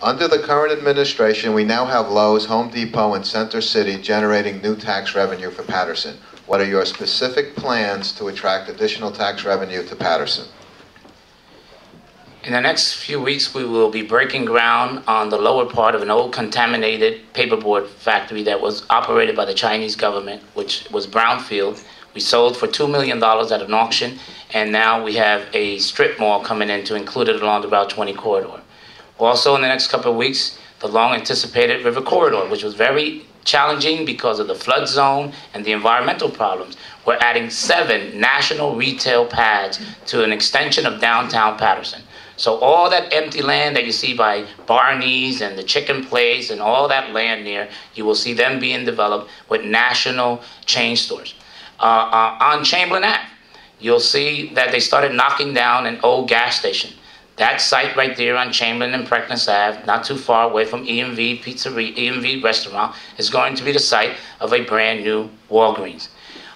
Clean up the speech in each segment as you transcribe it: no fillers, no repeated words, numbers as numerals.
Under the current administration, we now have Lowe's, Home Depot, and Center City generating new tax revenue for Paterson. What are your specific plans to attract additional tax revenue to Paterson? In the next few weeks, we will be breaking ground on the lower part of an old contaminated paperboard factory that was operated by the Chinese government, which was brownfield. We sold for $2 million at an auction, and now we have a strip mall coming in to include it along the Route 20 corridor. Also, in the next couple of weeks, the long-anticipated river corridor, which was very challenging because of the flood zone and the environmental problems. We're adding 7 national retail pads to an extension of downtown Paterson. So all that empty land that you see by Barney's and the chicken place and all that land near, you will see them being developed with national chain stores. On Chamberlain Ave, you'll see that they started knocking down an old gas station. That site right there on Chamberlain and Preckness Ave, not too far away from E&V Pizzeria, E&V Restaurant, is going to be the site of a brand new Walgreens.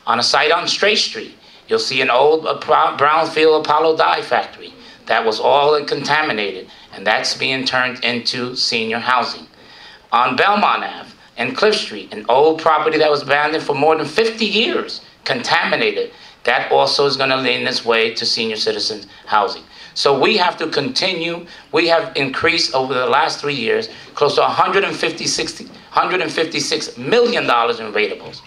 On a site on Straight Street, you'll see an old brownfield Apollo dye factory that was all contaminated, and that's being turned into senior housing. On Belmont Ave and Cliff Street, an old property that was abandoned for more than 50 years, contaminated, that also is going to lead its way to senior citizens housing. So we have to continue. We have increased over the last 3 years close to $156 million in ratables.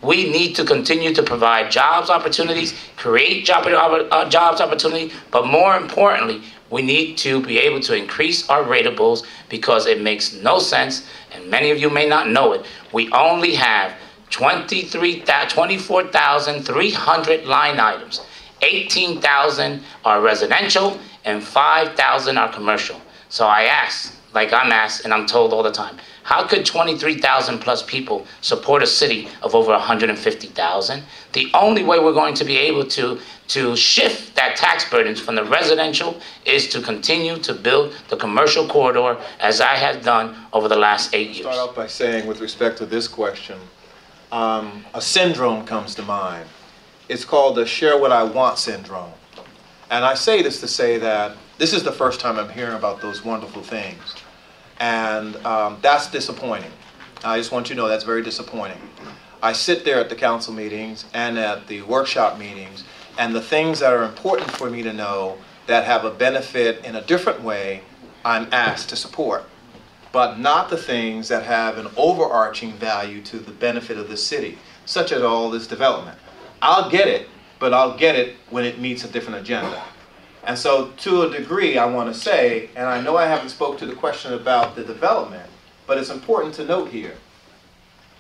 We need to continue to provide jobs opportunities, create jobs opportunities, but more importantly, we need to be able to increase our ratables because it makes no sense, and many of you may not know it. We only have 24,300 line items. 18,000 are residential and 5,000 are commercial. So I ask, like I'm asked and I'm told all the time, how could 23,000 plus people support a city of over 150,000? The only way we're going to be able to shift that tax burdens from the residential is to continue to build the commercial corridor as I have done over the last 8 years. Start off by saying, with respect to this question, a syndrome comes to mind. It's called the share what I want syndrome. And I say this to say that this is the first time I'm hearing about those wonderful things. And that's disappointing. I just want you to know that's very disappointing. I sit there at the council meetings and at the workshop meetings, and the things that are important for me to know that have a benefit in a different way, I'm asked to support. But not the things that have an overarching value to the benefit of the city, such as all this development. I'll get it, but I'll get it when it meets a different agenda. And so to a degree, I want to say, and I know I haven't spoke to the question about the development, but it's important to note here,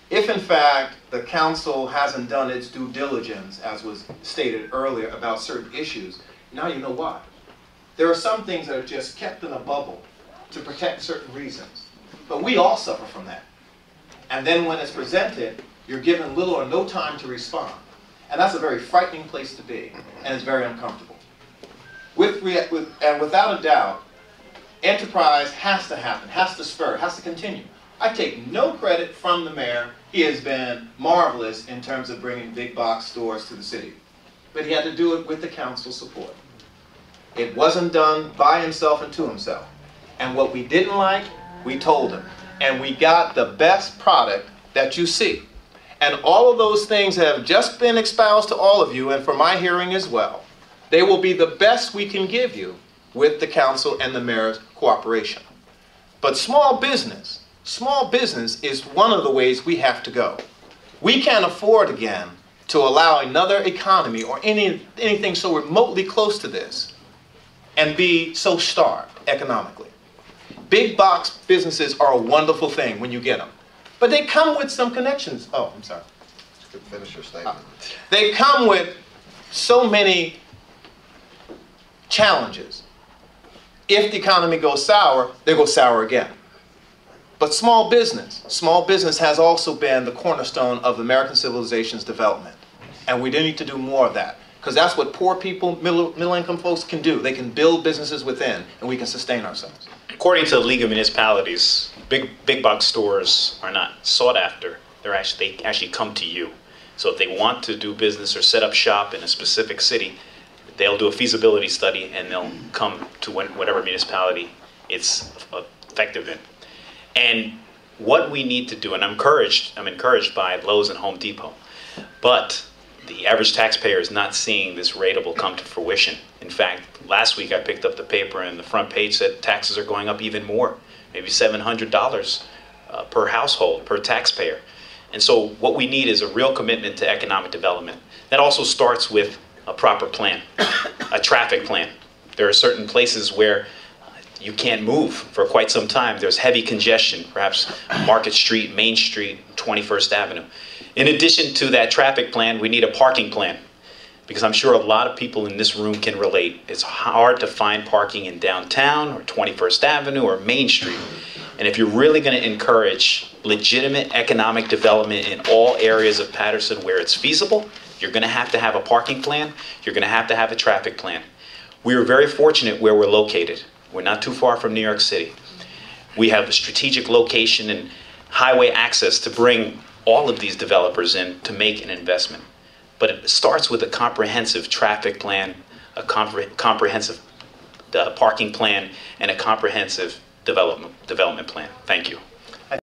if in fact the council hasn't done its due diligence, as was stated earlier, about certain issues, now you know why. There are some things that are just kept in a bubble to protect certain reasons. But we all suffer from that. And then when it's presented, you're given little or no time to respond. And that's a very frightening place to be, and it's very uncomfortable. And without a doubt, enterprise has to happen, has to spur, has to continue. I take no credit from the mayor. He has been marvelous in terms of bringing big box stores to the city. But he had to do it with the council support. It wasn't done by himself and to himself. And what we didn't like, we told him. And we got the best product that you see. And all of those things have just been espoused to all of you, and for my hearing as well. They will be the best we can give you with the council and the mayor's cooperation. But small business is one of the ways we have to go. We can't afford again to allow another economy or anything so remotely close to this and be so starved economically. Big box businesses are a wonderful thing when you get them. But they come with some connections. Oh, I'm sorry. You can finish your statement. They come with so many challenges. If the economy goes sour, they go sour again. But small business has also been the cornerstone of American civilization's development. And we do need to do more of that. Because that's what poor people, middle-income folks can do. They can build businesses within, and we can sustain ourselves. According to the League of Municipalities, big box stores are not sought after. They actually come to you. So if they want to do business or set up shop in a specific city, they'll do a feasibility study and they'll come to whatever municipality it's effective in. And what we need to do, and I'm encouraged by Lowe's and Home Depot, but the average taxpayer is not seeing this rateable come to fruition. In fact, last week I picked up the paper and the front page said taxes are going up even more, maybe $700 per household, per taxpayer. And so what we need is a real commitment to economic development. That also starts with a proper plan, a traffic plan. There are certain places where you can't move for quite some time. There's heavy congestion, perhaps Market Street, Main Street, 21st Avenue. In addition to that traffic plan, we need a parking plan, because I'm sure a lot of people in this room can relate. It's hard to find parking in downtown or 21st Avenue or Main Street. And if you're really going to encourage legitimate economic development in all areas of Paterson where it's feasible, you're going to have a parking plan. You're going to have a traffic plan. We are very fortunate where we're located. We're not too far from New York City. We have a strategic location and highway access to bring all of these developers in to make an investment. But it starts with a comprehensive traffic plan, a comprehensive parking plan, and a comprehensive development plan. Thank you.